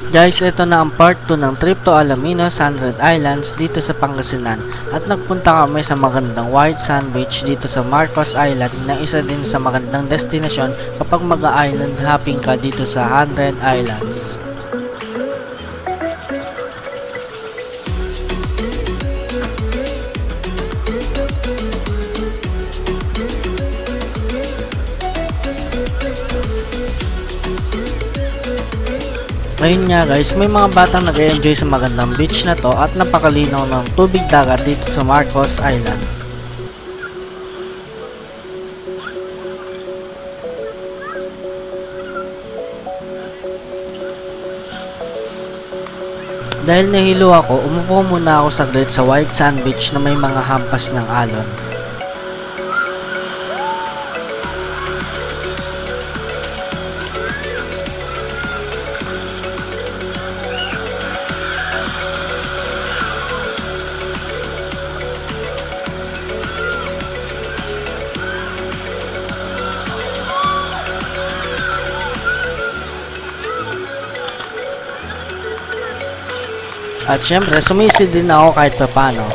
Guys, ito na ang part 2 ng trip to Alaminos 100 Islands dito sa Pangasinan at nagpunta kami sa magandang White Sand Beach dito sa Marcos Island na isa din sa magandang destinasyon kapag mag-island hopping ka dito sa 100 Islands. Ngayon nga guys, may mga batang nag-enjoy sa magandang beach na to at napakalinaw ng tubig dagat dito sa Marcos Island. Dahil nahilo ako, umupo muna ako saglit sa White Sand Beach na may mga hampas ng alon. At syempre, sumisid din ako kahit papano.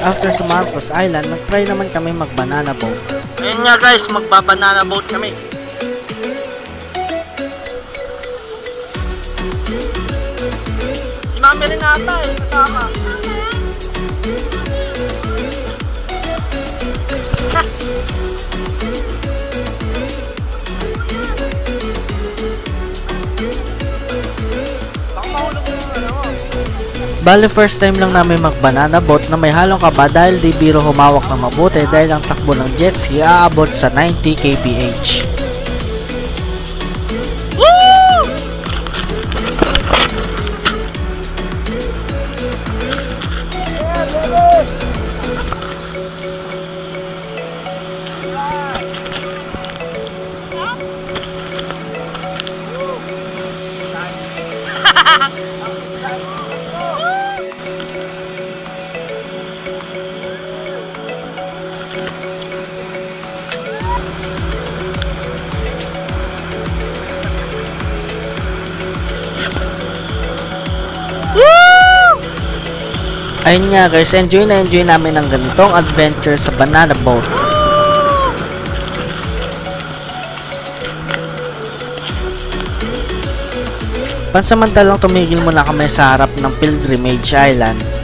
After sa Marcos Island, nag-try naman kami mag-banana boat. Ayun nga guys, magba-banana boat kami. Si Mami rin ata eh, kasama. Bale, first time lang namin mag-banana boat na may halong kaba dahil di biro humawak na mabuti dahil ang takbo ng jet ski aabot sa 90 kph. Ayun nga guys, enjoy namin ang ganitong adventure sa banana boat. Pansamantalang tumigil muna kami sa harap ng Pilgrimage Island.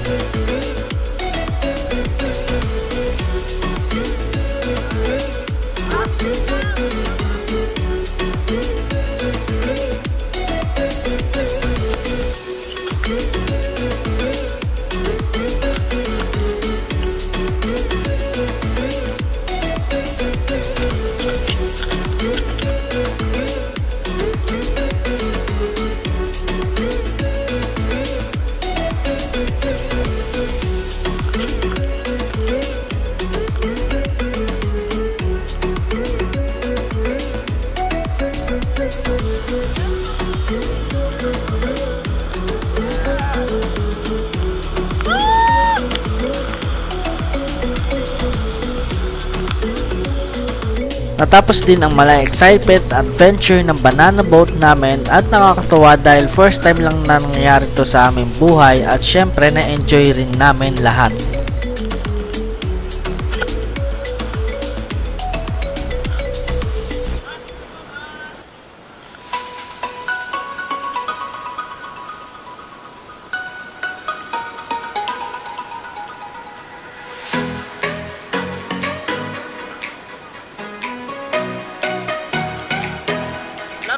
Natapos din ang mala-excited adventure ng banana boat namin at nakakatuwa dahil first time lang na nangyayari to sa aming buhay at syempre na-enjoy rin namin lahat.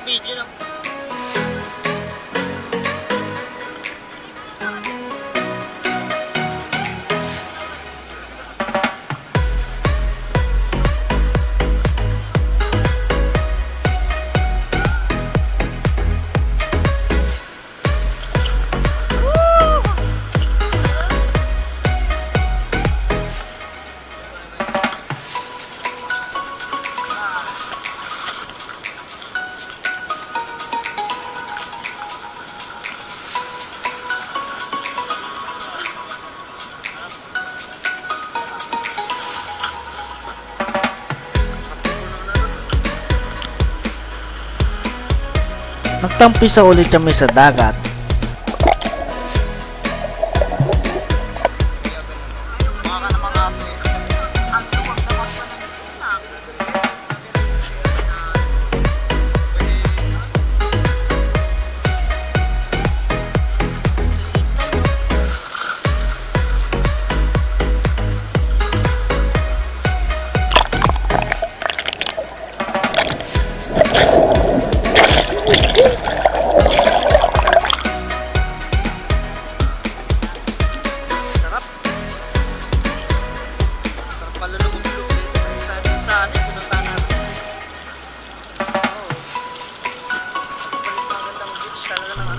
Video lang. Nagtampisa ulit kami sa dagat.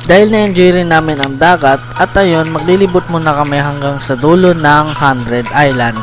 Dahil na-enjoy rin namin ang dagat at ayun, maglilibot muna kami hanggang sa dulo ng 100 Island.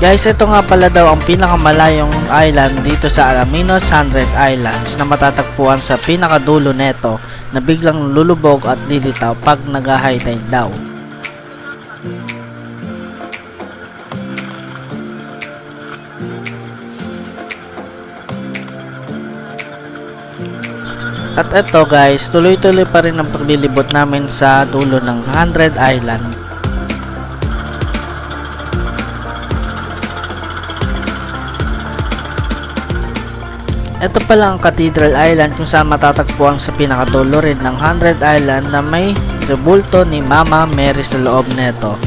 Guys, ito nga pala daw ang pinakamalayong island dito sa Alaminos 100 Islands na matatagpuan sa pinakadulo neto na biglang lulubog at lilitaw pag nag-high tide daw. At ito guys, tuloy-tuloy pa rin ang paglilibot namin sa dulo ng 100 Island. Ito pala ang Cathedral Island kung saan matatagpuan sa pinakadulo rin ng 100 Island na may rebulto ni Mama Mary sa loob neto.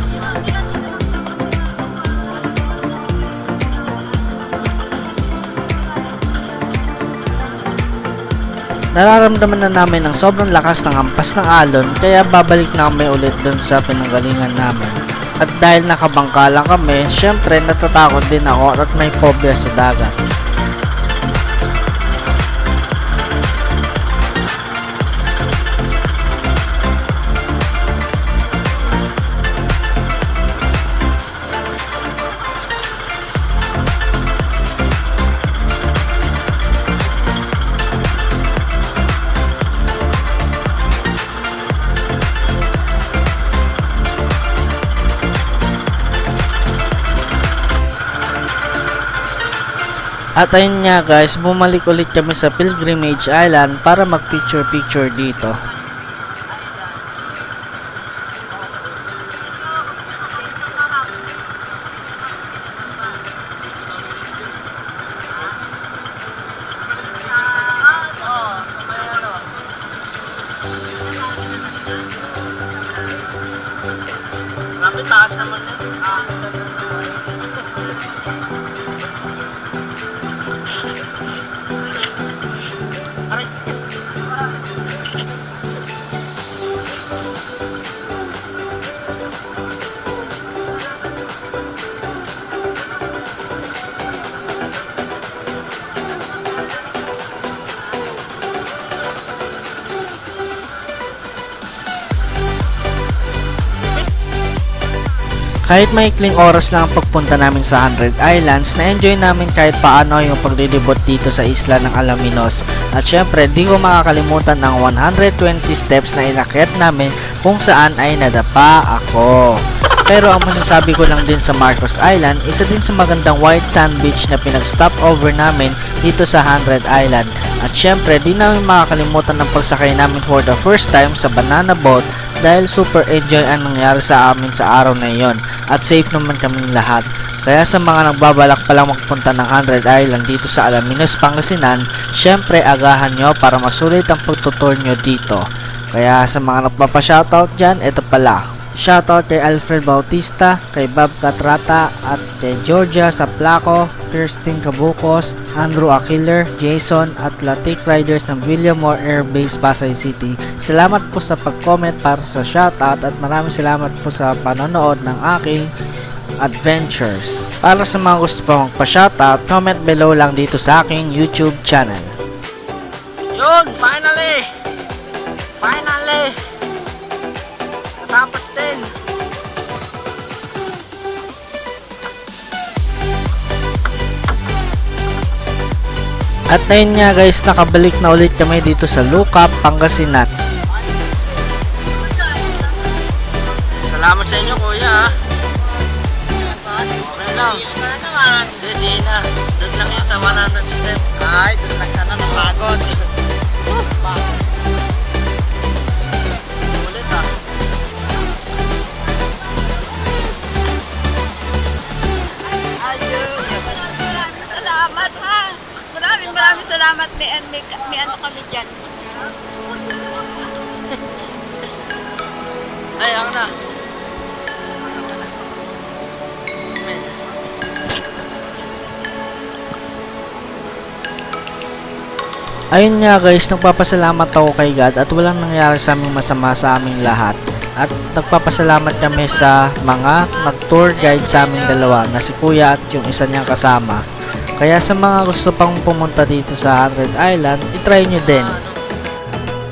Nararamdaman na namin ang sobrang lakas ng hampas ng alon kaya babalik na kami ulit dun sa pinanggalingan namin. At dahil nakabangka lang kami, syempre natatakot din ako at may phobia sa dagat. At ayun nga guys, bumalik ulit kami sa Pilgrimage Island para mag picture dito. Grabe taas naman yun. Kahit maikling oras lang ang pagpunta namin sa 100 Islands, na-enjoy namin kahit paano yung paglilibot dito sa isla ng Alaminos. At syempre, di ko makakalimutan ang 120 steps na inakyat namin kung saan ay nadapa ako. Pero ang masasabi ko lang din sa Marcos Island, isa din sa magandang white sand beach na pinag-stop over namin dito sa 100 Island. At syempre, di namin makakalimutan ang pagsakay namin for the first time sa banana boat dahil super enjoy ang nangyari sa amin sa araw na iyon at safe naman kaming lahat. Kaya sa mga nagbabalak palang magpunta ng 100 Island dito sa Alaminos, Pangasinan, syempre agahan nyo para masulit ang pagtutour nyo dito. Kaya sa mga nagpapa-shoutout dyan, ito pala. Shoutout kay Alfred Bautista, kay Bob Catrata, at kay Georgia Saplaco, Kirsten Cabucos, Andrew Akiller, Jason, at Latik Riders ng William Moore Air Base, Pasay City. Salamat po sa pag-comment para sa shoutout at maraming salamat po sa panonood ng aking adventures. Para sa mga gusto pa magpa-shoutout, comment below lang dito sa aking YouTube channel. Yun! Finally! Finally! Natapos din! At ayun nga guys, nakabalik na ulit kami dito sa Lucap, Pangasinan. Salamat sa inyo kuya ha. Okay lang. Hindi na. Doon lang yun sa 100 step. Ay, doon lang sana napagod. Ulit ah. Ayun. Salamat ha. Maraming salamat. May ano kami dyan. Ay, ako na. Ayun nga guys, nagpapasalamat ako kay God at walang nangyari sa aming masama sa aming lahat. At nagpapasalamat kami sa mga nag-tour guide sa aming dalawa na si Kuya at yung isa niyang kasama. Kaya sa mga gusto pang pumunta dito sa 100 Island, itry nyo din.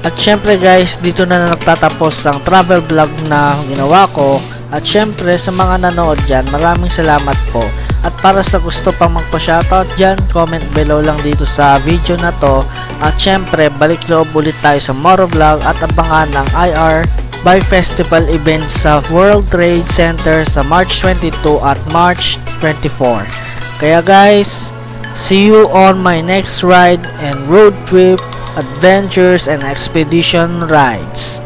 At syempre guys, dito na nagtatapos ang travel vlog na ginawa ko. At syempre sa mga nanood dyan, maraming salamat po. At para sa gusto pang magpa-shoutout dyan, comment below lang dito sa video na to. At syempre, balik loob ulit tayo sa Moro Vlog at abangan ang IR by Festival event sa World Trade Center sa March 22 at March 24. Kaya guys, see you on my next ride and road trip, adventures and expedition rides.